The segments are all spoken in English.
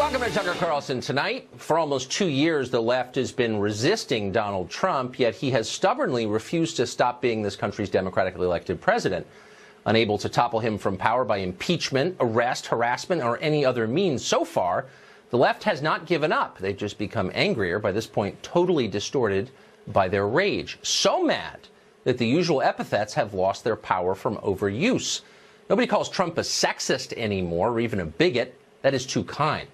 Welcome to Tucker Carlson Tonight. For almost 2 years, the left has been resisting Donald Trump, yet he has stubbornly refused to stop being this country's democratically elected president. Unable to topple him from power by impeachment, arrest, harassment, or any other means so far, the left has not given up. They've just become angrier, by this point totally distorted by their rage. So mad that the usual epithets have lost their power from overuse. Nobody calls Trump a sexist anymore, or even a bigot. That is too kind.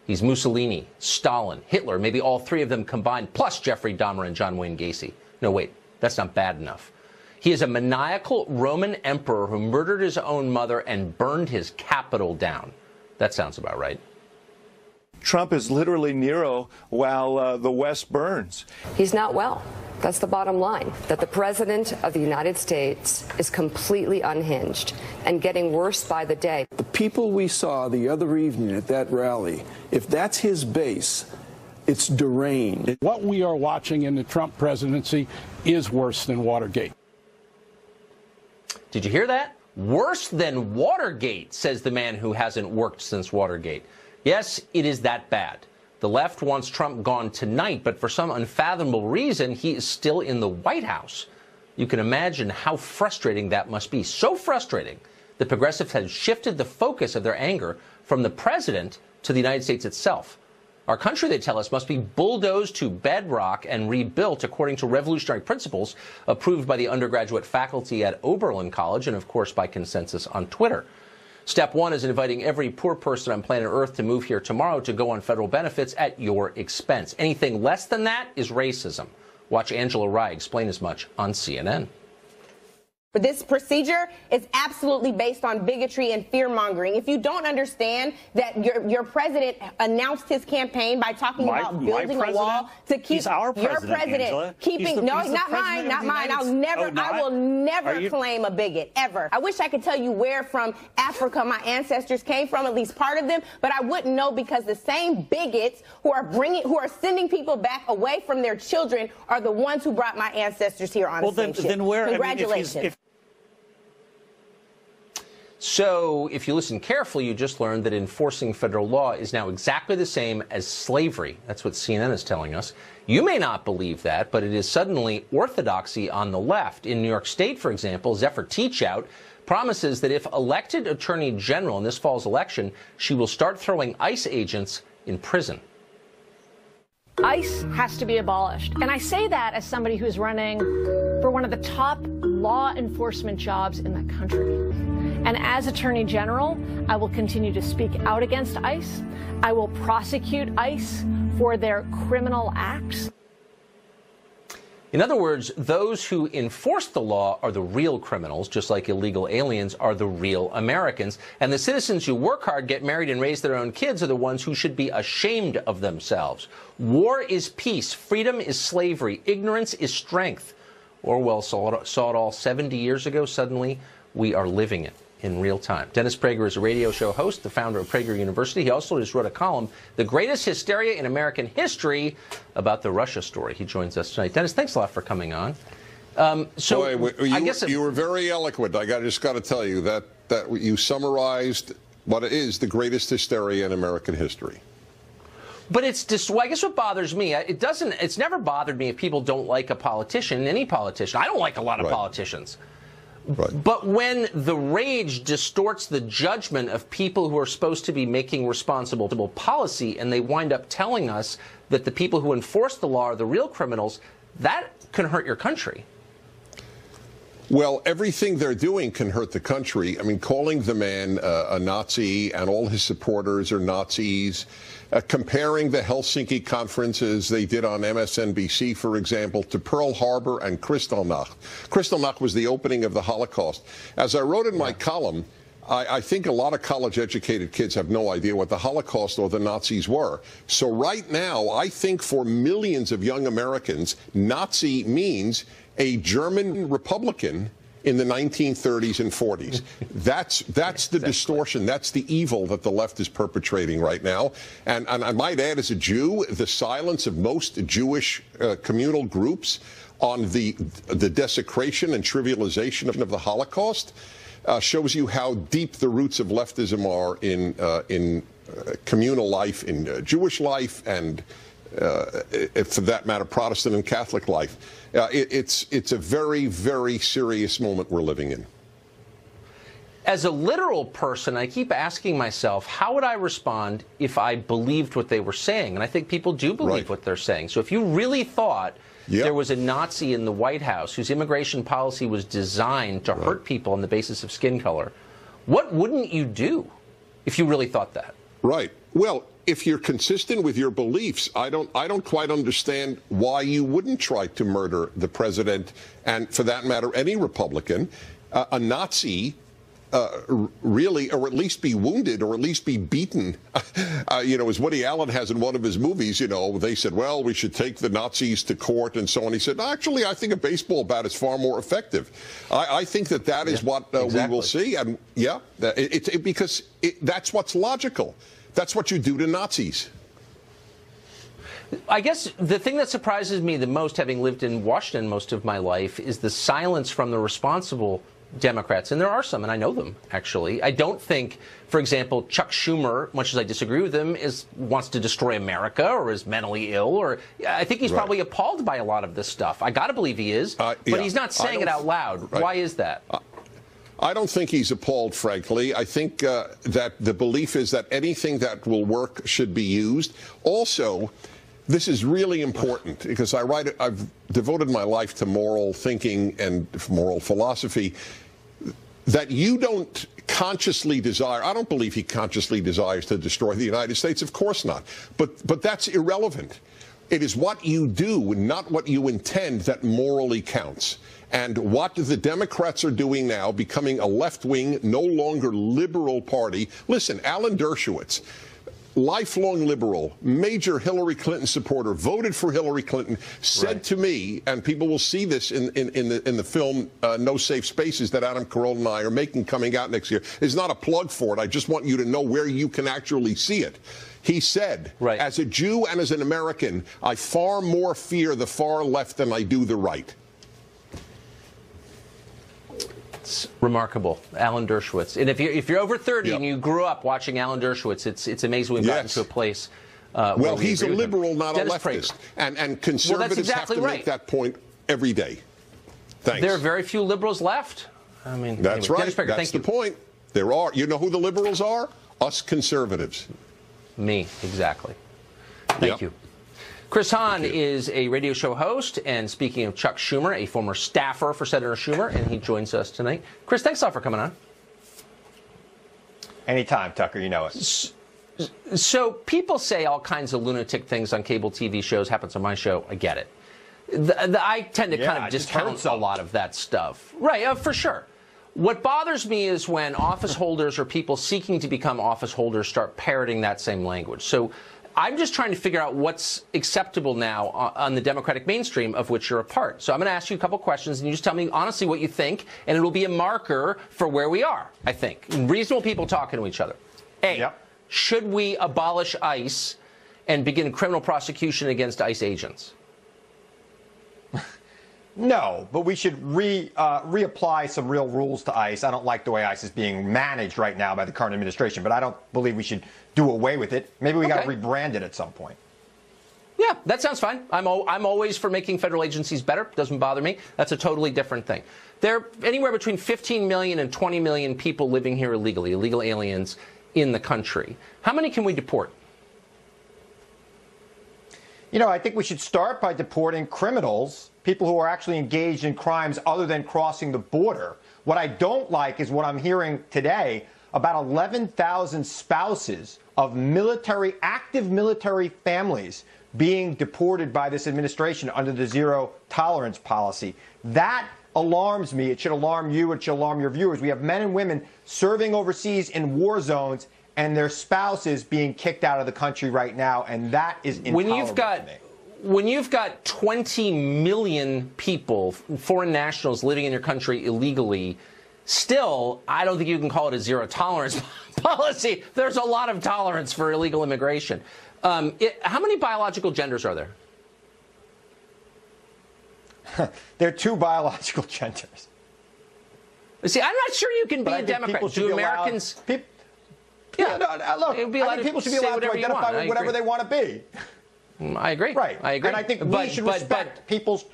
He's Mussolini, Stalin, Hitler, maybe all three of them combined, plus Jeffrey Dahmer and John Wayne Gacy. No, wait, that's not bad enough. He is a maniacal Roman emperor who murdered his own mother and burned his capital down. That sounds about right. Trump is literally Nero while the West burns. He's not well. That's the bottom line, that the President of the United States is completely unhinged and getting worse by the day. The people we saw the other evening at that rally, if that's his base, it's deranged. What we are watching in the Trump presidency is worse than Watergate. Did you hear that? Worse than Watergate, says the man who hasn't worked since Watergate. Yes, it is that bad. The left wants Trump gone tonight, but for some unfathomable reason, he is still in the White House. You can imagine how frustrating that must be. So frustrating that progressives have shifted the focus of their anger from the president to the United States itself. Our country, they tell us, must be bulldozed to bedrock and rebuilt according to revolutionary principles approved by the undergraduate faculty at Oberlin College and, of course, by consensus on Twitter. Step one is inviting every poor person on planet Earth to move here tomorrow to go on federal benefits at your expense. Anything less than that is racism. Watch Angela Rye explain as much on CNN. But this procedure is absolutely based on bigotry and fear-mongering. If you don't understand that your president announced his campaign by talking about building a wall to keep your president Angela. keeping no, not mine. I will never claim a bigot ever. I wish I could tell you where from Africa my ancestors came from, at least part of them, but I wouldn't know because the same bigots who are sending people back away from their children are the ones who brought my ancestors here on the same ship. Then where? Congratulations. So, if you listen carefully, you just learned that enforcing federal law is now exactly the same as slavery. That's what CNN is telling us. You may not believe that, but it is suddenly orthodoxy on the left. In New York State, for example, Zephyr Teachout promises that if elected attorney general in this fall's election, she will start throwing ICE agents in prison. ICE has to be abolished. And I say that as somebody who's running for one of the top law enforcement jobs in the country. And as Attorney General, I will continue to speak out against ICE. I will prosecute ICE for their criminal acts. In other words, those who enforce the law are the real criminals, just like illegal aliens are the real Americans. And the citizens who work hard, get married, and raise their own kids are the ones who should be ashamed of themselves. War is peace. Freedom is slavery. Ignorance is strength. Orwell saw it all 70 years ago. Suddenly, we are living it in real time. Dennis Prager is a radio show host, the founder of Prager University. He also just wrote a column, The Greatest Hysteria in American History, about the Russia story. He joins us tonight. Dennis, thanks a lot for coming on. You were very eloquent. I just got to tell you that you summarized what is the greatest hysteria in American history. But it's just, well, I guess what bothers me, it's never bothered me if people don't like a politician, any politician. I don't like a lot of politicians. Right. But when the rage distorts the judgment of people who are supposed to be making responsible policy, and they wind up telling us that the people who enforce the law are the real criminals, that can hurt your country. Well, everything they're doing can hurt the country. I mean, calling the man a Nazi and all his supporters are Nazis, comparing the Helsinki conferences they did on MSNBC, for example, to Pearl Harbor and Kristallnacht. Kristallnacht was the opening of the Holocaust. As I wrote in my column, I think a lot of college-educated kids have no idea what the Holocaust or the Nazis were. So right now, I think for millions of young Americans, Nazi means a German Republican in the 1930s and 40s. That's the distortion. That's the evil that the left is perpetrating right now. And I might add, as a Jew, the silence of most Jewish communal groups on the desecration and trivialization of the Holocaust. shows you how deep the roots of leftism are in communal life, in Jewish life, and for that matter, Protestant and Catholic life. It's a very, very serious moment we're living in. As a literal person, I keep asking myself, how would I respond if I believed what they were saying? And I think people do believe what they're saying. So if you really thought there was a Nazi in the White House whose immigration policy was designed to hurt people on the basis of skin color, what wouldn't you do if you really thought that? Right. Well, if you're consistent with your beliefs, I don't quite understand why you wouldn't try to murder the president and, for that matter, any Republican. A Nazi really, or at least be wounded, or at least be beaten. As Woody Allen has in one of his movies, they said, well, we should take the Nazis to court and so on. He said, actually, I think a baseball bat is far more effective. I think that is what we will see. And because that's what's logical. That's what you do to Nazis. I guess the thing that surprises me the most, having lived in Washington most of my life, is the silence from the responsible Democrats, and there are some, and I know them, actually. I don't think, for example, Chuck Schumer, much as I disagree with him, wants to destroy America or is mentally ill, or I think he's probably appalled by a lot of this stuff. I got to believe he is, but he's not saying it out loud. Why is that? I don't think he's appalled, frankly. I think that the belief is that anything that will work should be used. Also, this is really important because I've devoted my life to moral thinking and moral philosophy, that you don't consciously desire. I don't believe he consciously desires to destroy the United States. Of course not. But that's irrelevant. It is what you do, not what you intend, that morally counts. And what the Democrats are doing now, becoming a left-wing, no longer liberal party. Listen, Alan Dershowitz, lifelong liberal, major Hillary Clinton supporter, voted for Hillary Clinton, said to me, and people will see this in the film No Safe Spaces that Adam Carolla and I are making coming out next year. It's not a plug for it. I just want you to know where you can actually see it. He said, as a Jew and as an American, I far more fear the far left than I do the right. It's remarkable, Alan Dershowitz. And if you're over 30 and you grew up watching Alan Dershowitz, it's amazing we've gotten to a place. Well, he's a liberal, not a leftist, and conservatives have to make that point every day. Thanks. There are very few liberals left. I mean, that's right. That's the point. There are. You know who the liberals are? Us conservatives. Me, exactly. Thank you. Chris Hahn is a radio show host, and speaking of Chuck Schumer, a former staffer for Senator Schumer, and he joins us tonight. Chris, thanks a lot for coming on. Anytime, Tucker, you know it. So people say all kinds of lunatic things on cable TV shows. Happens on my show. I get it. I tend to kind of discount a lot of that stuff. Right, for sure. What bothers me is when office holders or people seeking to become office holders start parroting that same language. So I'm just trying to figure out what's acceptable now on the Democratic mainstream of which you're a part. So I'm going to ask you a couple questions, and you just tell me honestly what you think, and it will be a marker for where we are, I think. Reasonable people talking to each other. A, should we abolish ICE and begin criminal prosecution against ICE agents? No, but we should reapply some real rules to ICE. I don't like the way ICE is being managed right now by the current administration, but I don't believe we should do away with it. Maybe we got to rebrand it at some point. Yeah, that sounds fine. I'm always for making federal agencies better. Doesn't bother me. That's a totally different thing. There are anywhere between 15 million and 20 million people living here illegally, illegal aliens in the country. How many can we deport? You know, I think we should start by deporting criminals, people who are actually engaged in crimes other than crossing the border. What I don't like is what I'm hearing today about 11,000 spouses of active military families being deported by this administration under the zero tolerance policy. That alarms me. It should alarm you. It should alarm your viewers. We have men and women serving overseas in war zones and their spouses being kicked out of the country right now, and that is intolerable to me. When you've got 20 million people, foreign nationals, living in your country illegally, still, I don't think you can call it a zero tolerance policy. There's a lot of tolerance for illegal immigration. How many biological genders are there? There are two biological genders. See, I'm not sure you can be a Democrat. Do Americans? Look, I think people should be allowed to identify with whatever they want to be. I agree. Right. I agree. And I think we should respect people's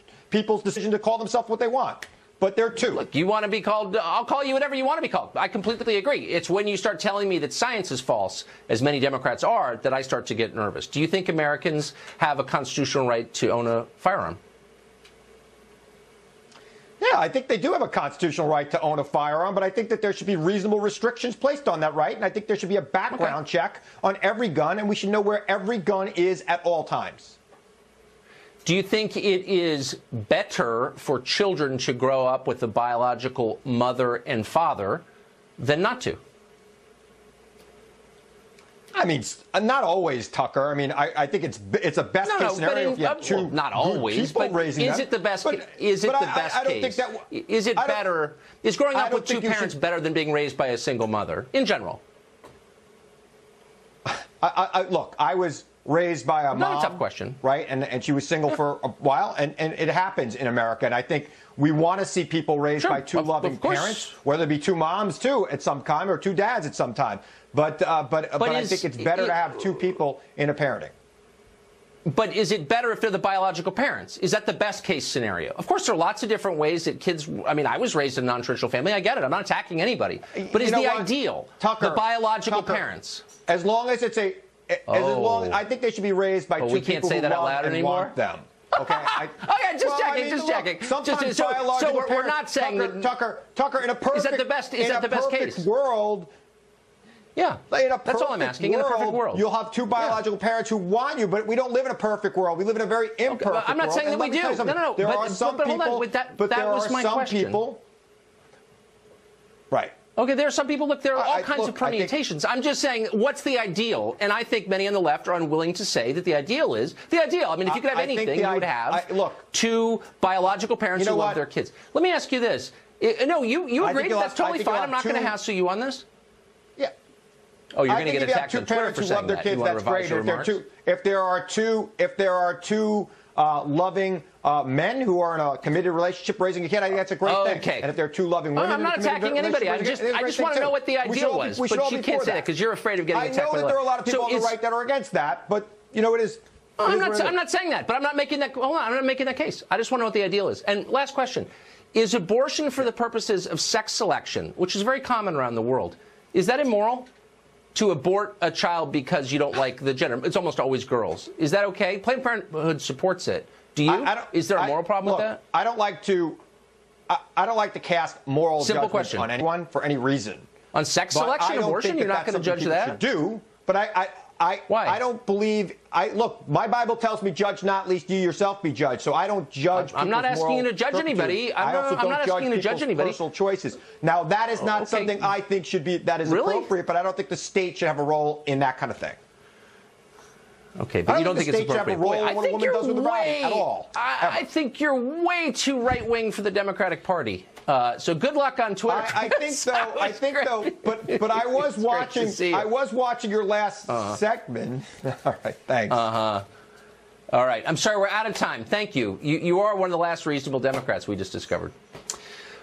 decision to call themselves what they want. But they're two. Look, you want to be called, I'll call you whatever you want to be called. I completely agree. It's when you start telling me that science is false, as many Democrats are, that I start to get nervous. Do you think Americans have a constitutional right to own a firearm? Yeah, I think they do have a constitutional right to own a firearm, but I think that there should be reasonable restrictions placed on that right, and I think there should be a background check on every gun, and we should know where every gun is at all times. Do you think it is better for children to grow up with a biological mother and father than not to? I mean, not always, Tucker. I mean, I think it's a best case scenario if you have two not always, people but raising is them. it the best? Is it but the best I don't case? think that, is it better? Is growing up with two parents should, better than being raised by a single mother in general? Look, I was raised by a mom. Not a tough question, right? And she was single for a while, and it happens in America. And I think we want to see people raised by two loving parents, whether it be two moms too at some time or two dads at some time. But I think it's better to have two people in a parenting. But is it better if they're the biological parents? Is that the best case scenario? Of course, there are lots of different ways that kids. I mean, I was raised in a non-traditional family. I get it. I'm not attacking anybody. But is the ideal Tucker, the biological parents? As long as it's I think they should be raised by two people who love and want them. Okay. Just checking. Sometimes so we're not saying Tucker, in a perfect is that the best? Is that the best case? World. Yeah, that's all I'm asking. In a perfect world, you'll have two biological parents who want you, but we don't live in a perfect world. We live in a very imperfect world. I'm not saying that we do. No. There are some people, but there are some people. Right. Okay, there are some people, look, there are all kinds of permutations. I'm just saying, what's the ideal? And I think many on the left are unwilling to say that the ideal is the ideal. I mean, if you could have anything, you would have two biological parents who love their kids. Let me ask you this. No, you agree that that's totally fine. I'm not going to hassle you on this. Yeah. Oh, you're going to get attacked on Twitter for saying that. If you have two parents who love their kids, that's great. If there are two loving men who are in a committed relationship raising a kid, I think that's a great thing. Okay. And if there are two loving women, I'm not attacking anybody. I just want to know what the ideal was. But you can't say that because you're afraid of getting attacked. I know that there are a lot of people on the right that are against that, but it is. I'm not saying that, but I'm not making that. Hold on, I'm not making that case. I just want to know what the ideal is. And last question: is abortion for the purposes of sex selection, which is very common around the world, is that immoral? To abort a child because you don't like the gender. It's almost always girls. Is that okay? Planned Parenthood supports it. Do you? Is there a moral problem with that? I don't like to cast moral judgments on anyone for any reason. On sex selection, abortion, you're not going to judge that? Do, but Why? I don't believe. Look, my Bible tells me, "Judge not, lest you yourself be judged." So I don't judge. I'm not asking you to judge anybody. I'm not asking you to judge anybody. Personal choices. Now that is not something I think should be appropriate. But I don't think the state should have a role in that kind of thing. Okay, but you don't think it's appropriate. I think you're way too right-wing for the Democratic Party. So good luck on Twitter. I think so. But I was watching. I was watching your last segment. All right, thanks. All right. I'm sorry, we're out of time. Thank you. You are one of the last reasonable Democrats we just discovered.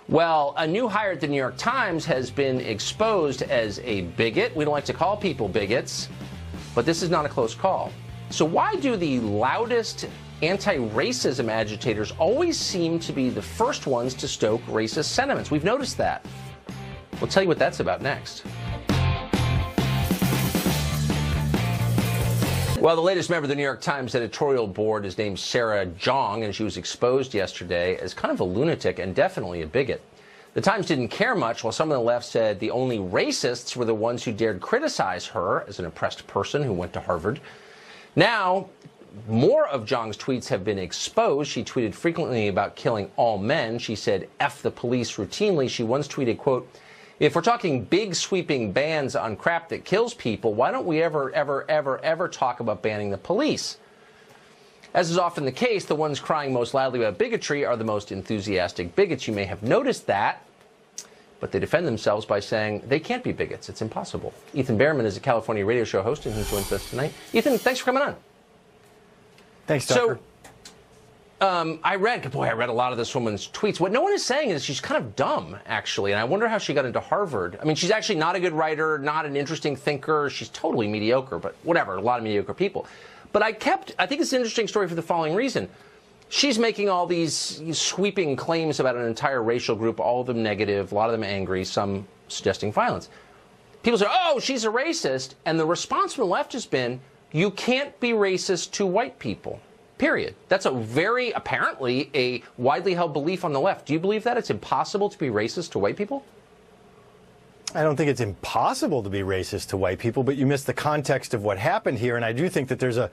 Well, a new hire at the New York Times has been exposed as a bigot. We don't like to call people bigots, but this is not a close call. So why do the loudest anti-racism agitators always seem to be the first ones to stoke racist sentiments? We've noticed that. We'll tell you what that's about next. Well, the latest member of the New York Times editorial board is named Sarah Jeong, and she was exposed yesterday as kind of a lunatic and definitely a bigot. The Times didn't care much, while some on the left said the only racists were the ones who dared criticize her as an oppressed person who went to Harvard. Now, more of Jeong's tweets have been exposed. She tweeted frequently about killing all men. She said, F the police routinely. She once tweeted, quote, if we're talking big sweeping bans on crap that kills people, why don't we ever talk about banning the police? As is often the case, the ones crying most loudly about bigotry are the most enthusiastic bigots. You may have noticed that, but they defend themselves by saying they can't be bigots. It's impossible. Ethan Behrman is a California radio show host, and he joins us tonight. Ethan, thanks for coming on. Thanks, Tucker. I read a lot of this woman's tweets. What no one is saying is she's kind of dumb, actually, and I wonder how she got into Harvard. I mean, she's actually not a good writer, not an interesting thinker. She's totally mediocre, but whatever, a lot of mediocre people. But I think it's an interesting story for the following reason. She's making all these sweeping claims about an entire racial group, all of them negative, a lot of them angry, some suggesting violence. People say, oh, she's a racist, and the response from the left has been, you can't be racist to white people. Period. That's apparently a widely held belief on the left. Do you believe that? It's impossible to be racist to white people? I don't think it's impossible to be racist to white people, but you miss the context of what happened here. And I do think that there's a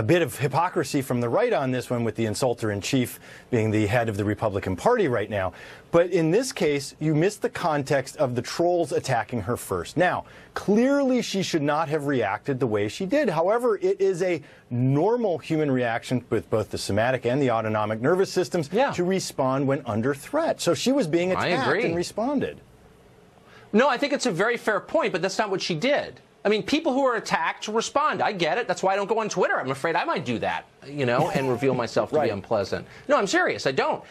bit of hypocrisy from the right on this one, with the insulter-in-chief being the head of the Republican Party right now. But in this case, you miss the context of the trolls attacking her first. Now, clearly she should not have reacted the way she did. However, it is a normal human reaction with both the somatic and the autonomic nervous systems to respond when under threat. So she was being attacked and responded. No, I think it's a very fair point, but that's not what she did. I mean, people who are attacked respond. I get it. That's why I don't go on Twitter. I'm afraid I might do that, and reveal myself to be unpleasant. No, I'm serious. I don't.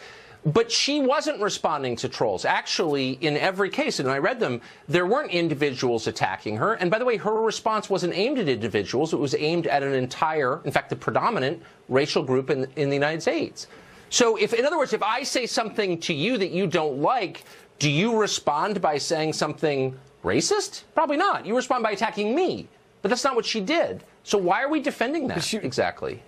But she wasn't responding to trolls. Actually, in every case, and I read them, there weren't individuals attacking her. And by the way, her response wasn't aimed at individuals. It was aimed at an entire, in fact, the predominant racial group in the United States. So, in other words, if I say something to you that you don't like, do you respond by saying something racist? Probably not. You respond by attacking me. But that's not what she did. So why are we defending that exactly?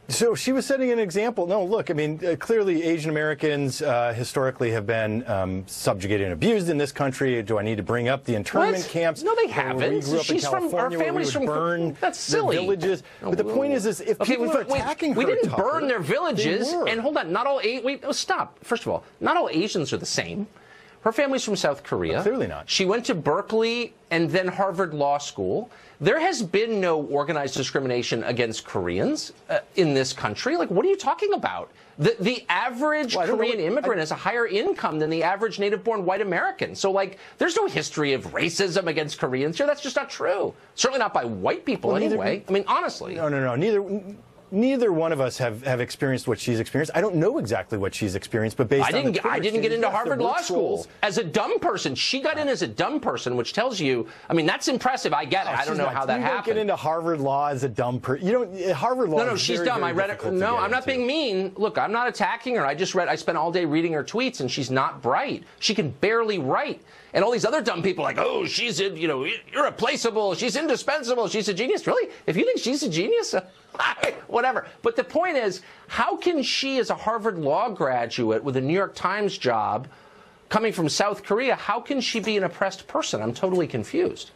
So she was setting an example. No, look, I mean, clearly Asian Americans historically have been subjugated and abused in this country. Do I need to bring up the internment camps? No, they haven't. She's from our family's from burn. That's silly. Villages. But the point is if people are attacking her, we didn't burn their villages. And hold on, not all stop. First of all, not all Asians are the same. Her family's from South Korea. Clearly not. She went to Berkeley and then Harvard Law School. There has been no organized discrimination against Koreans in this country. Like, what are you talking about? The average Korean immigrant has a higher income than the average native-born white American. So, like, there's no history of racism against Koreans here. That's just not true. Certainly not by white people anyway. I mean, honestly. No. Neither one of us have experienced what she's experienced. I don't know exactly what she's experienced, but based on I didn't get into Harvard Law School as a dumb person. She got in as a dumb person, which tells you, I mean, that's impressive. I get it. I don't know how that happened. You don't get into Harvard Law as a dumb person. You don't. Harvard Law. No, she's dumb. I read it. No, I'm not being mean. Look, I'm not attacking her. I spent all day reading her tweets, and she's not bright. She can barely write. And all these other dumb people are like, oh, she's irreplaceable. She's indispensable. She's a genius. Really? If you think she's a genius, whatever. But the point is, how can she, as a Harvard Law graduate with a New York Times job, coming from South Korea, how can she be an oppressed person? I'm totally confused.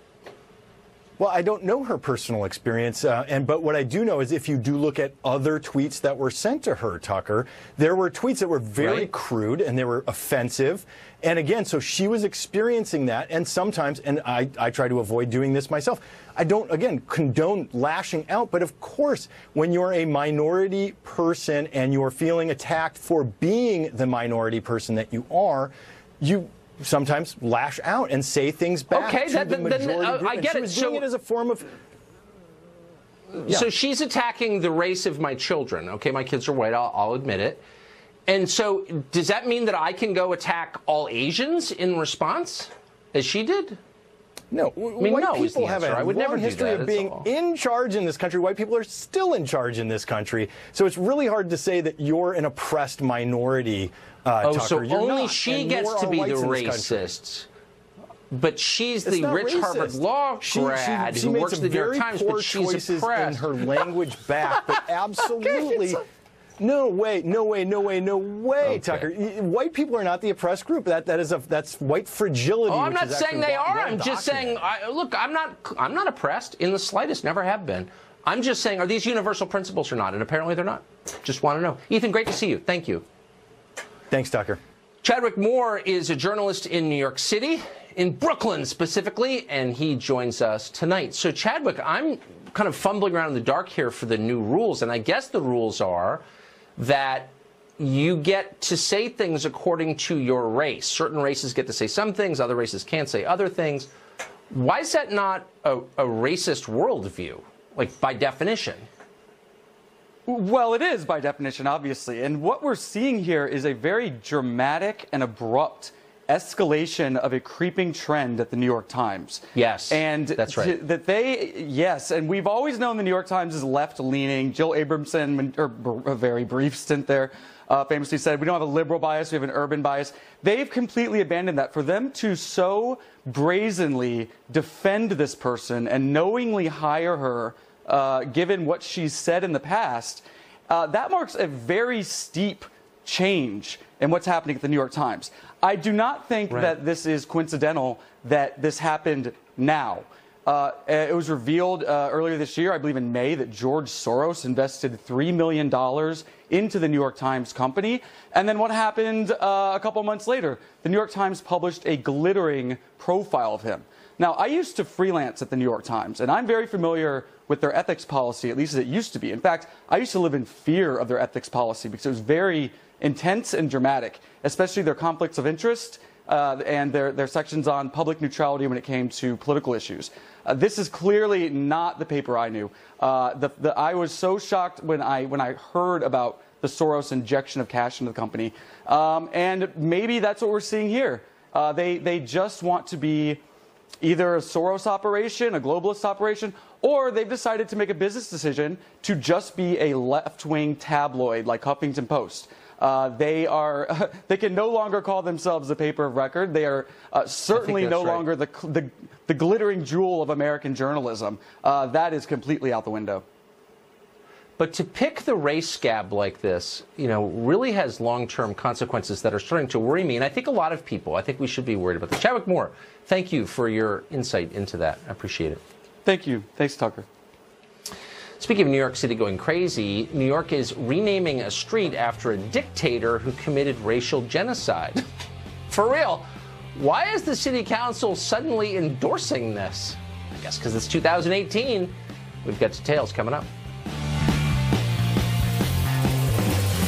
Well, I don't know her personal experience, but what I do know is if you do look at other tweets that were sent to her, Tucker, there were tweets that were very crude and they were offensive. And again, so she was experiencing that, and sometimes, and I try to avoid doing this myself, I don't, again, condone lashing out, but of course, when you're a minority person and you're feeling attacked for being the minority person that you are, you sometimes lash out and say things back to the majority group. I get it. She was doing it as a form of... So she's attacking the race of my children. Okay, my kids are white, I'll admit it. And so does that mean that I can go attack all Asians in response, as she did? No. I mean, white people have a long history of being in charge in this country. White people are still in charge in this country. So it's really hard to say that you're an oppressed minority, Tucker. So you're only not, she gets to be the racist. But she's the rich Harvard Law grad who works at the New York Times, but she's oppressed. In her language back, but absolutely... No way, Tucker. White people are not the oppressed group. That's white fragility. Oh, I'm not saying they are. I'm just saying, look, I'm not oppressed in the slightest. Never have been. I'm just saying, are these universal principles or not? And apparently they're not. Just want to know. Ethan, great to see you. Thank you. Thanks, Tucker. Chadwick Moore is a journalist in New York City, in Brooklyn specifically, and he joins us tonight. So, Chadwick, I'm kind of fumbling around in the dark here for the new rules, and I guess the rules are that you get to say things according to your race. Certain races get to say some things, other races can't say other things. Why is that not a racist worldview, like by definition? Well, it is by definition, obviously. And what we're seeing here is a very dramatic and abrupt escalation of a creeping trend at the New York Times. Yes, and that's right. Yes, and we've always known the New York Times is left-leaning. Jill Abramson, a very brief stint there, famously said, we don't have a liberal bias, we have an urban bias. They've completely abandoned that. For them to so brazenly defend this person and knowingly hire her, given what she's said in the past, that marks a very steep change in what's happening at the New York Times. I do not think that this is coincidental that this happened now. It was revealed earlier this year, I believe in May, that George Soros invested $3 million into the New York Times company. And then what happened a couple months later? The New York Times published a glittering profile of him. Now, I used to freelance at the New York Times, and I'm very familiar with their ethics policy, at least as it used to be. In fact, I used to live in fear of their ethics policy because it was very intense and dramatic, especially their conflicts of interest and their sections on public neutrality when it came to political issues. This is clearly not the paper I knew. I was so shocked when I heard about the Soros injection of cash into the company. And maybe that's what we're seeing here. They just want to be either a Soros operation, a globalist operation, or they've decided to make a business decision to just be a left-wing tabloid like Huffington Post. They can no longer call themselves a paper of record. They are certainly no longer the glittering jewel of American journalism. That is completely out the window. But to pick the race scab like this, really has long-term consequences that are starting to worry me. And I think a lot of people, I think we should be worried about this. Chadwick Moore, thank you for your insight into that. I appreciate it. Thank you. Thanks, Tucker. Speaking of New York City going crazy, New York is renaming a street after a dictator who committed racial genocide. For real, why is the city council suddenly endorsing this? I guess because it's 2018. We've got details coming up.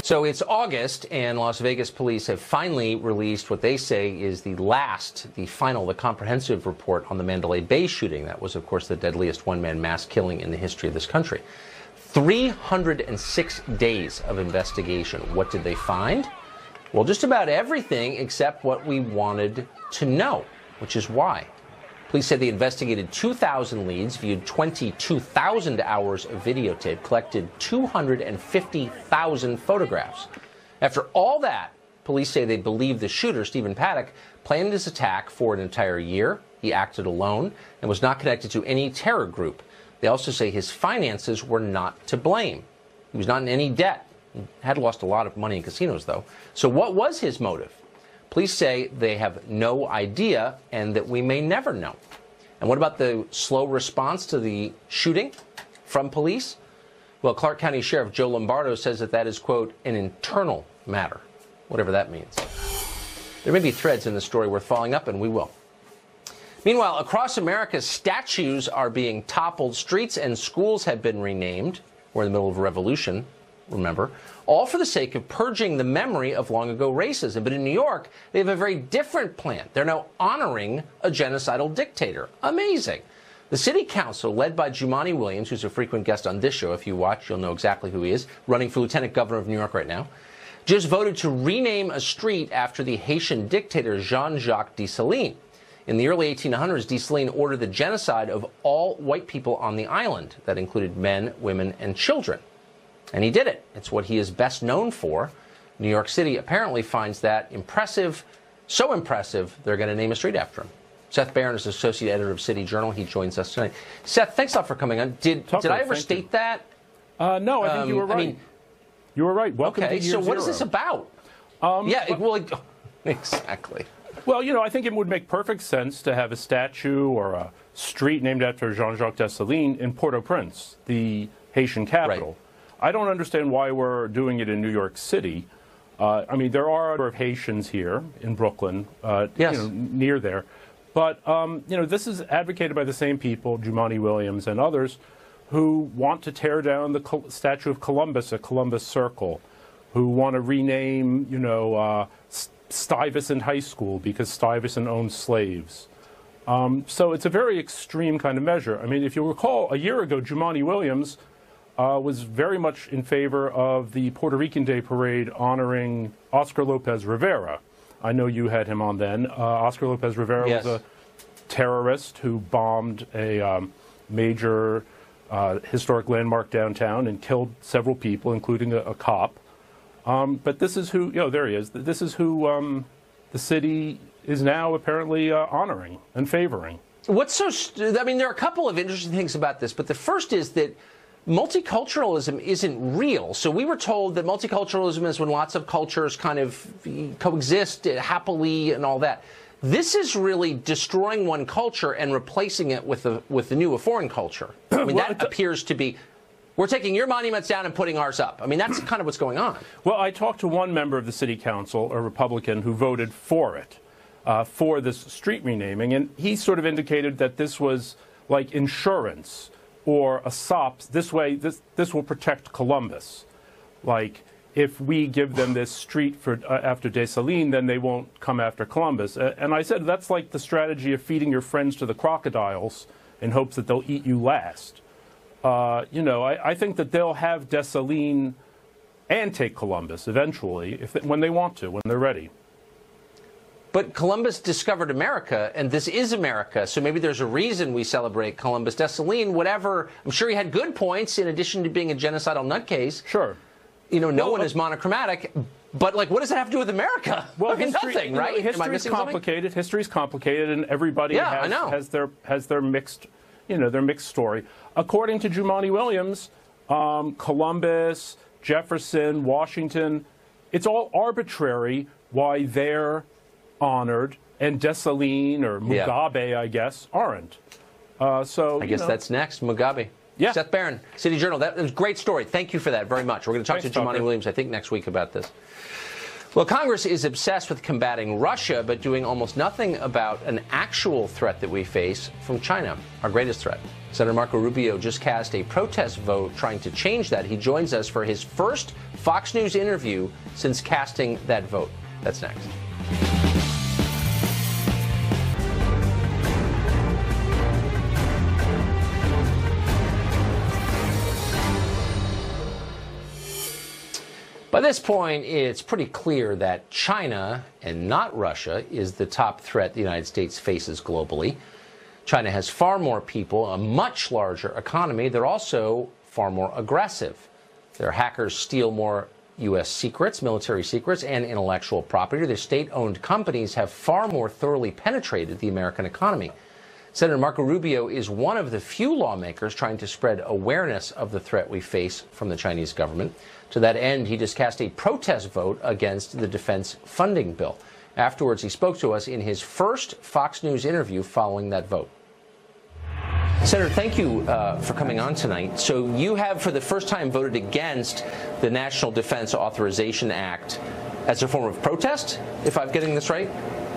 So it's August, and Las Vegas police have finally released what they say is the comprehensive report on the Mandalay Bay shooting. That was, of course, the deadliest one-man mass killing in the history of this country. 306 days of investigation. What did they find? Well, just about everything except what we wanted to know, which is why. Police say they investigated 2,000 leads, viewed 22,000 hours of videotape, collected 250,000 photographs. After all that, police say they believe the shooter, Stephen Paddock, planned his attack for an entire year. He acted alone and was not connected to any terror group. They also say his finances were not to blame. He was not in any debt. He had lost a lot of money in casinos, though. So what was his motive? Police say they have no idea and that we may never know. And what about the slow response to the shooting from police? Well, Clark County Sheriff Joe Lombardo says that is, quote, an internal matter, whatever that means. There may be threads in the story worth following up, and we will. Meanwhile, across America, statues are being toppled. Streets and schools have been renamed. We're in the middle of a revolution, remember, all for the sake of purging the memory of long-ago racism. But in New York, they have a very different plan. They're now honoring a genocidal dictator. Amazing. The city council, led by Jumaane Williams, who's a frequent guest on this show. If you watch, you'll know exactly who he is, running for lieutenant governor of New York right now, just voted to rename a street after the Haitian dictator Jean-Jacques Dessalines. In the early 1800s, Dessalines ordered the genocide of all white people on the island. That included men, women, and children. And he did it. It's what he is best known for. New York City apparently finds that impressive, so impressive, they're going to name a street after him. Seth Barron is associate editor of City Journal. He joins us tonight. Seth, thanks a lot for coming on. Did I overstate that? No, I think you were right. You were right. Welcome to year so what zero. is this about? Exactly. Well, I think it would make perfect sense to have a statue or a street named after Jean-Jacques Dessalines in Port-au-Prince, the Haitian capital. Right. I don't understand why we're doing it in New York City. There are a number of Haitians here in Brooklyn, near there. But, this is advocated by the same people, Jumaane Williams and others, who want to tear down the statue of Columbus at Columbus Circle, who want to rename, Stuyvesant High School because Stuyvesant owned slaves. So it's a very extreme kind of measure. If you recall, a year ago, Jumaane Williams was very much in favor of the Puerto Rican Day Parade honoring Oscar Lopez Rivera. I know you had him on then. Oscar Lopez Rivera was a terrorist who bombed a major historic landmark downtown and killed several people, including a cop. But this is who, there he is. This is who the city is now apparently honoring and favoring. What's so, I mean, there are a couple of interesting things about this, but the first is that multiculturalism isn't real. So we were told that multiculturalism is when lots of cultures kind of coexist happily and all that. This is really destroying one culture and replacing it with the new, a foreign culture. I mean, that appears to be, we're taking your monuments down and putting ours up. I mean, that's kind of what's going on. Well, I talked to one member of the city council, a Republican, who voted for it, for this street renaming, and he sort of indicated that this was like insurance or a SOP. This way, this will protect Columbus. Like, if we give them this street for after Dessalines, then they won't come after Columbus. And I said that's like the strategy of feeding your friends to the crocodiles in hopes that they'll eat you last. I think that they'll have Dessalines and take Columbus eventually, when they want to, when they're ready. But Columbus discovered America, and this is America, so maybe there's a reason we celebrate Columbus. Dessalines, whatever, I'm sure he had good points in addition to being a genocidal nutcase. Sure. No one is monochromatic, but, like, what does that have to do with America? Well, I mean, nothing, right? History's complicated. History's complicated, and everybody has their mixed, their mixed story. According to Jumaane Williams, Columbus, Jefferson, Washington, it's all arbitrary why they're honored and Dessalines or Mugabe, I guess, aren't. So I guess that's next, Mugabe. Yeah. Seth Barron, City Journal. That was a great story. Thank you for that very much. We're going to talk to Jumaane Williams, I think, next week about this. Well, Congress is obsessed with combating Russia, but doing almost nothing about an actual threat that we face from China, our greatest threat. Senator Marco Rubio just cast a protest vote trying to change that. He joins us for his first Fox News interview since casting that vote. That's next. By this point, it's pretty clear that China, and not Russia, is the top threat the United States faces globally. China has far more people, a much larger economy. They're also far more aggressive. Their hackers steal more U.S. secrets, military secrets, and intellectual property. Their state-owned companies have far more thoroughly penetrated the American economy. Senator Marco Rubio is one of the few lawmakers trying to spread awareness of the threat we face from the Chinese government. To that end, he just cast a protest vote against the defense funding bill. Afterwards, he spoke to us in his first Fox News interview following that vote. Senator, thank you for coming on tonight. So you have, for the first time, voted against the National Defense Authorization Act as a form of protest, if I'm getting this right?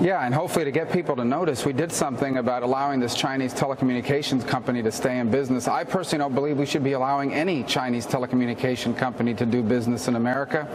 Yeah, and hopefully to get people to notice, we did something about allowing this Chinese telecommunications company to stay in business. I personally don't believe we should be allowing any Chinese telecommunication company to do business in America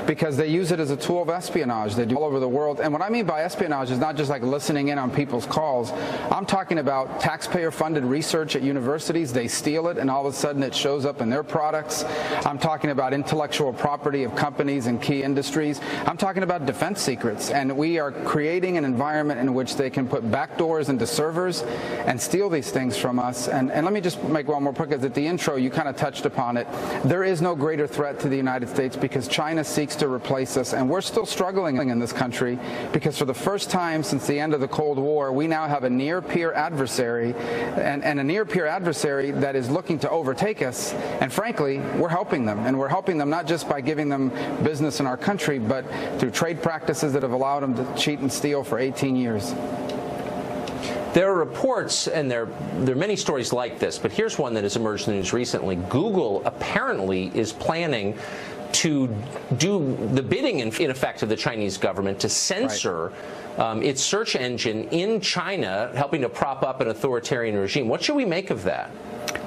because they use it as a tool of espionage. They do all over the world. And what I mean by espionage is not just like listening in on people's calls. I'm talking about taxpayer-funded research at universities. They steal it, and all of a sudden it shows up in their products. I'm talking about intellectual property of companies and key industries. I'm talking about defense secrets, and we are creating an environment in which they can put backdoors into servers and steal these things from us. And let me just make one more point, because at the intro you kind of touched upon it. There is no greater threat to the United States because China seeks to replace us, and we're still struggling in this country because for the first time since the end of the Cold War, we now have a near-peer adversary, and a near-peer adversary that is looking to overtake us. And frankly, we're helping them, and we're helping them not just by giving them business in our country, but through trade practices that have allowed them to cheat and steal for 18 years. There are reports, and there are many stories like this, but here's one that has emerged in the news recently. Google apparently is planning to do the bidding, in effect, of the Chinese government to censor its search engine in China, helping to prop up an authoritarian regime. What should we make of that?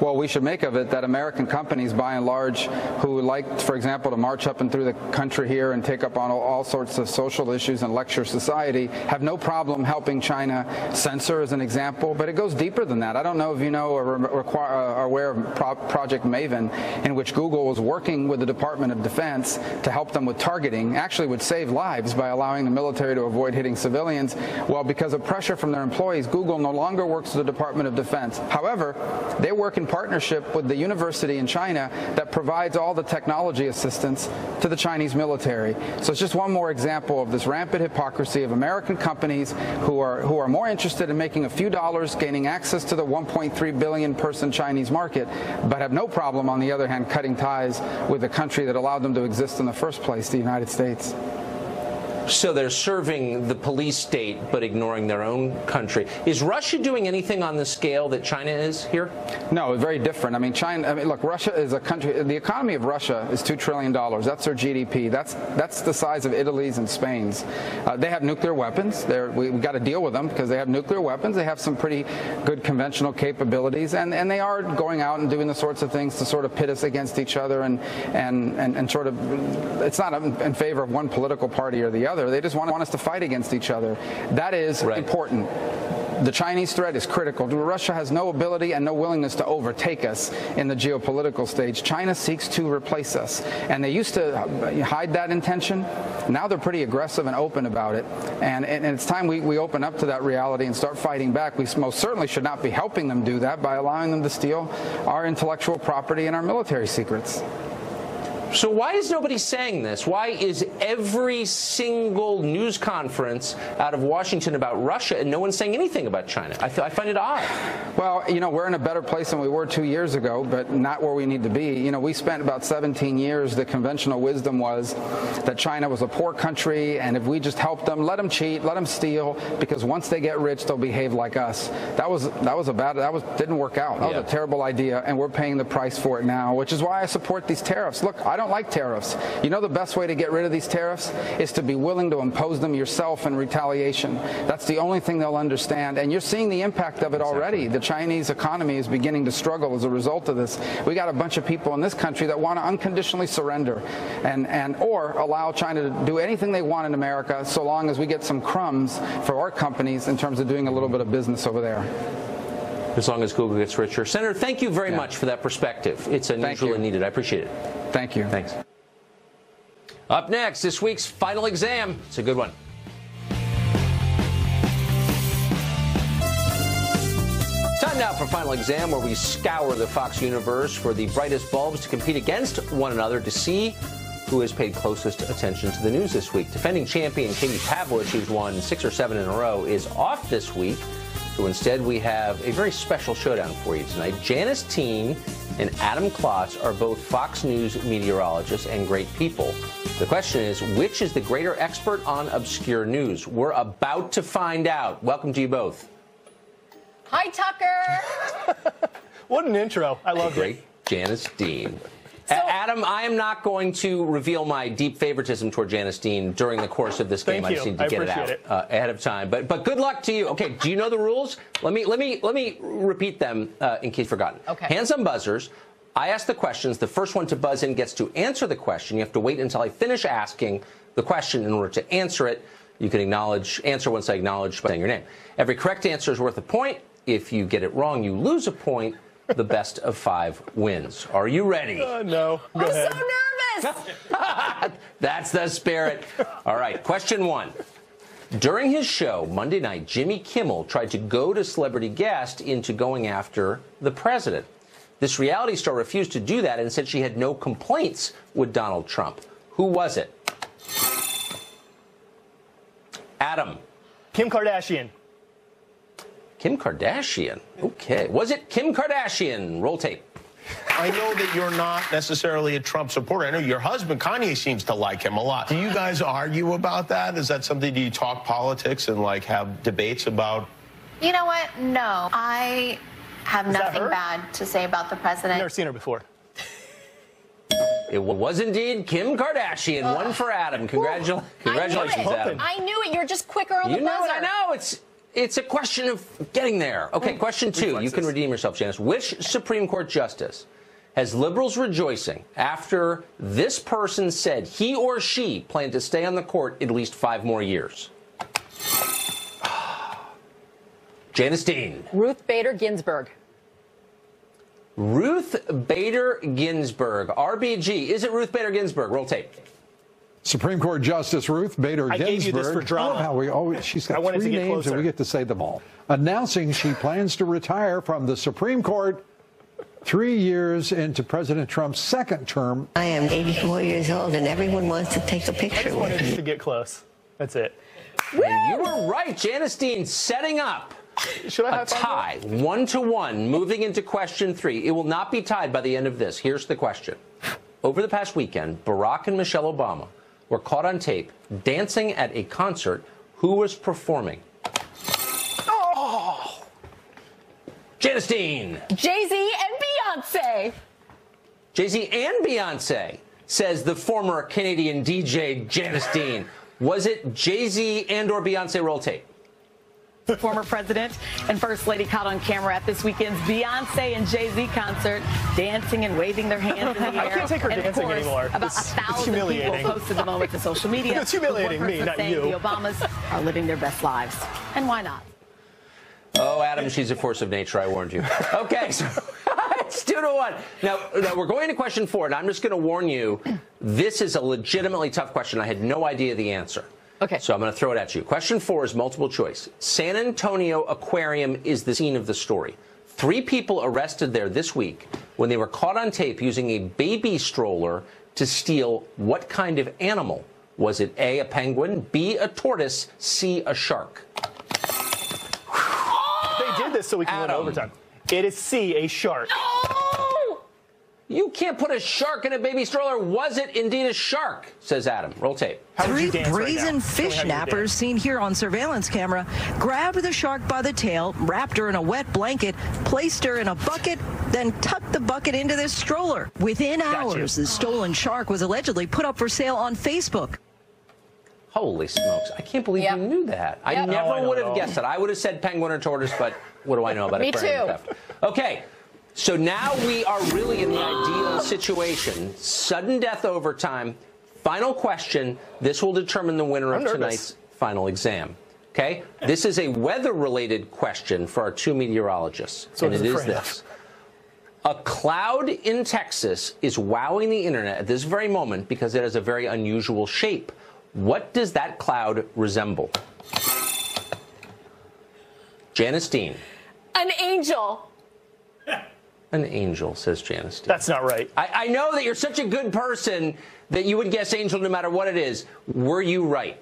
Well, we should make of it that American companies, by and large, who like, for example, to march up and through the country here and take up on all sorts of social issues and lecture society, have no problem helping China censor, as an example. But it goes deeper than that. I don't know if you know or are aware of Project Maven, in which Google was working with the Department of Defense to help them with targeting, actually would save lives by allowing the military to avoid hitting civilians. Well, because of pressure from their employees, Google no longer works with the Department of Defense. However, they work in partnership with the university in China that provides all the technology assistance to the Chinese military. So it's just one more example of this rampant hypocrisy of American companies who are more interested in making a few dollars, gaining access to the 1.3 billion person Chinese market, but have no problem, on the other hand, cutting ties with the country that allowed them to exist in the first place, the United States. So they're serving the police state but ignoring their own country. Is Russia doing anything on the scale that China is here? No, very different. I mean, look, Russia is a country. The economy of Russia is $2 trillion. That's their GDP. That's the size of Italy's and Spain's. They have nuclear weapons. We've got to deal with them because they have nuclear weapons. They have some pretty good conventional capabilities, and they are going out and doing the sorts of things to sort of pit us against each other and sort of. It's not in favor of one political party or the other. They just want us to fight against each other. That is important. The Chinese threat is critical. Russia has no ability and no willingness to overtake us in the geopolitical stage. China seeks to replace us. And they used to hide that intention. Now they're pretty aggressive and open about it. And it's time we open up to that reality and start fighting back. We most certainly should not be helping them do that by allowing them to steal our intellectual property and our military secrets. So why is nobody saying this? Why is every single news conference out of Washington about Russia and no one's saying anything about China? I find it odd. Well, we're in a better place than we were 2 years ago, but not where we need to be. We spent about 17 years. The conventional wisdom was that China was a poor country, and if we just helped them, let them cheat, let them steal, because once they get rich, they'll behave like us. Didn't work out. That was a terrible idea, and we're paying the price for it now, which is why I support these tariffs. Look, I don't like tariffs. The best way to get rid of these tariffs is to be willing to impose them yourself in retaliation. That's the only thing they'll understand. And you're seeing the impact of it already. The Chinese economy is beginning to struggle as a result of this. We got a bunch of people in this country that want to unconditionally surrender or allow China to do anything they want in America, so long as we get some crumbs for our companies in terms of doing a little bit of business over there. As long as Google gets richer. Senator, thank you very much for that perspective. It's unusual and needed. I appreciate it. Thank you. Thanks. Up next, this week's final exam. It's a good one. Time now for Final Exam, where we scour the Fox universe for the brightest bulbs to compete against one another to see who has paid closest attention to the news this week. Defending champion Katie Pavlich, who's won 6 or 7 in a row, is off this week. So instead, we have a very special showdown for you tonight. Janice Teen and Adam Klotz are both Fox News meteorologists and great people. The question is, which is the greater expert on obscure news? We're about to find out. Welcome to you both. Hi, Tucker. What an intro. I love it. Great Janice Dean. Adam, I am not going to reveal my deep favoritism toward Janice Dean during the course of this game. I just need to get it out ahead of time. But good luck to you. Okay, do you know the rules? Let me repeat them in case forgotten. Okay. Hands on buzzers. I ask the questions. The first one to buzz in gets to answer the question. You have to wait until I finish asking the question in order to answer it. You can answer once I acknowledge by saying your name. Every correct answer is worth a point. If you get it wrong, you lose a point. The best of 5 wins. Are you ready? No. Go ahead. I'm so nervous. That's the spirit. All right. Question 1. During his show Monday night, Jimmy Kimmel tried to goad a celebrity guest into going after the president. This reality star refused to do that and said she had no complaints with Donald Trump. Who was it? Adam. Kim Kardashian. Kim Kardashian. Okay. Was it Kim Kardashian? Roll tape. I know that you're not necessarily a Trump supporter. I know your husband, Kanye, seems to like him a lot. Do you guys argue about that? Is that something, do you talk politics and, have debates about? You know what? No. I have nothing bad to say about the president. I've never seen her before. It was indeed Kim Kardashian. One for Adam. Congratulations, Adam. I knew it. You're just quicker on the buzzer. I know. It's a question of getting there. Okay, question 2. Reflexes. You can redeem yourself, Janice. Which Supreme Court justice has liberals rejoicing after this person said he or she planned to stay on the court at least 5 more years? Janice Dean. Ruth Bader Ginsburg. Ruth Bader Ginsburg. RBG. Is it Ruth Bader Ginsburg? Roll tape. Supreme Court Justice Ruth Bader Ginsburg. I gave you this for drama. Oh, how we always, she's got 3 names closer. and we get to say them all. Announcing she plans to retire from the Supreme Court 3 years into President Trump's 2nd term. I am 84 years old and everyone wants to take a picture with me. To get close. That's it. You were right. Janice Dean setting up a tie, 1-1, moving into question 3. It will not be tied by the end of this. Here's the question. Over the past weekend, Barack and Michelle Obama were caught on tape dancing at a concert. Who was performing? Oh! Janice Dean. Jay-Z and Beyonce. Jay-Z and Beyonce, says the former Canadian DJ Janice Dean. Was it Jay-Z and or Beyonce? Roll tape. The former president and first lady caught on camera at this weekend's Beyonce and Jay-Z concert, dancing and waving their hands in the air. I can't take her and dancing of course, anymore. About 1,000 people posted the moment to social media. It's humiliating me, not you. The Obamas are living their best lives. And why not? Oh, Adam, she's a force of nature. I warned you. Okay, so it's 2-1. Now, we're going to question 4, and I'm just going to warn you, this is a legitimately tough question. I had no idea the answer. Okay. So I'm going to throw it at you. Question 4 is multiple choice. San Antonio Aquarium is the scene of the story. 3 people arrested there this week when they were caught on tape using a baby stroller to steal what kind of animal? Was it A, a penguin, B, a tortoise, C, a shark? They did this so we can win overtime. It is C, a shark. Oh! You can't put a shark in a baby stroller. Was it indeed a shark? Says Adam. Roll tape. 3 brazen fish nappers seen here on surveillance camera grabbed the shark by the tail, wrapped her in a wet blanket, placed her in a bucket, then tucked the bucket into this stroller. Within hours, the stolen shark was allegedly put up for sale on Facebook. Holy smokes. I can't believe you knew that. I never would have guessed it. I would have said penguin or tortoise, but what do I know about aquarium theft? Okay. So now we are really in the ideal situation. Sudden death overtime. Final question. This will determine the winner of tonight's final exam. Okay? This is a weather-related question for our 2 meteorologists. So and it is this. A cloud in Texas is wowing the internet at this very moment because it has a very unusual shape. What does that cloud resemble? Janice Dean. An angel. An angel, says Janice Dean. That's not right. I know that you're such a good person that you would guess angel no matter what it is. Were you right?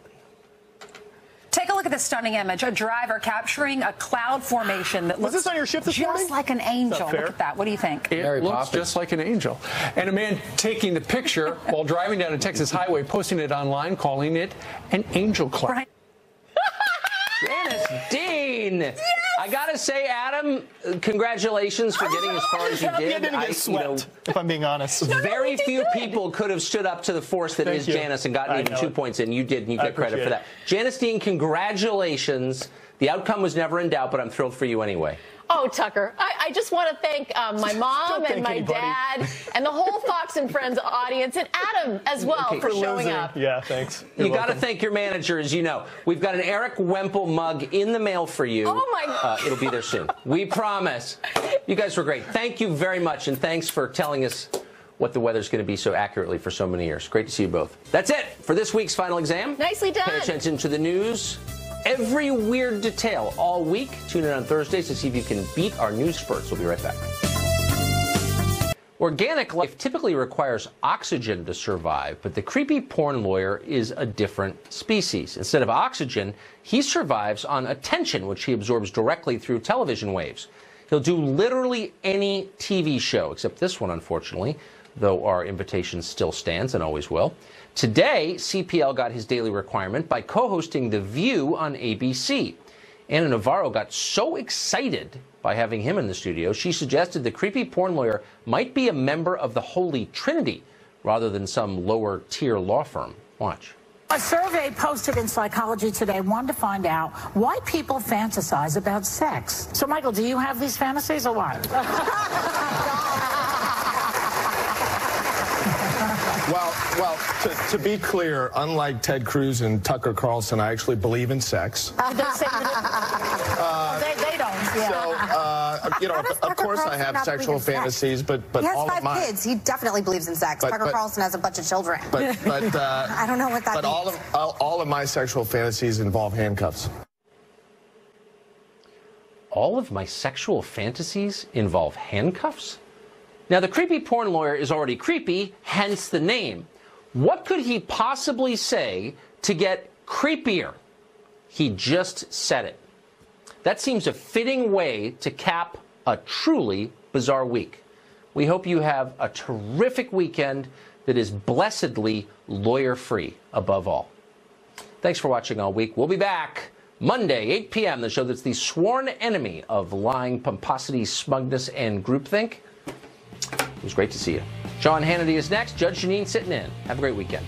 Take a look at this stunning image. A driver capturing a cloud formation that looks this on your shift this just morning? like an angel. Look at that. What do you think? It looks just like an angel. And a man taking the picture while driving down a Texas highway, posting it online, calling it an angel cloud. Right. Janice Dean. Yes! I gotta say, Adam, congratulations for getting as far as you did. I didn't get swept, if I'm being honest. Very few people could have stood up to the force that is Janice and gotten even 2 points, and you did, and you get credit for that. Janice Dean, congratulations. The outcome was never in doubt, but I'm thrilled for you anyway. Oh, Tucker, I just want to thank my mom and my dad and the whole Fox and Friends audience and Adam as well for showing up. Yeah, thanks. You got to thank your manager, as you know. We've got an Eric Wemple mug in the mail for you. Oh, my God. It'll be there soon. We promise. You guys were great. Thank you very much, and thanks for telling us what the weather's going to be so accurately for so many years. Great to see you both. That's it for this week's final exam. Nicely done. Pay attention to the news. Every weird detail all week. Tune in on Thursdays to see if you can beat our news spurts. We'll be right back. Organic life typically requires oxygen to survive, but the creepy porn lawyer is a different species. Instead of oxygen, he survives on attention, which he absorbs directly through television waves. He'll do literally any TV show, except this one, unfortunately, though our invitation still stands and always will. Today, CPL got his daily requirement by co-hosting The View on ABC. Anna Navarro got so excited by having him in the studio, she suggested the creepy porn lawyer might be a member of the Holy Trinity rather than some lower-tier law firm. Watch. A survey posted in Psychology Today wanted to find out why people fantasize about sex. So, Michael, do you have these fantasies or what? Well, to be clear, unlike Ted Cruz and Tucker Carlson, I actually believe in sex. They don't. Yeah. So, of course I have sexual fantasies, but he has all 5 of my kids. He definitely believes in sex. Tucker Carlson has a bunch of children. But I don't know what that means. But all of my sexual fantasies involve handcuffs. All of my sexual fantasies involve handcuffs? Now, the creepy porn lawyer is already creepy, hence the name. What could he possibly say to get creepier? He just said it. That seems a fitting way to cap a truly bizarre week. We hope you have a terrific weekend that is blessedly lawyer-free above all. Thanks for watching all week. We'll be back Monday, 8 p.m., the show that's the sworn enemy of lying, pomposity, smugness, and groupthink. It was great to see you. Sean Hannity is next. Judge Jeanine sitting in. Have a great weekend.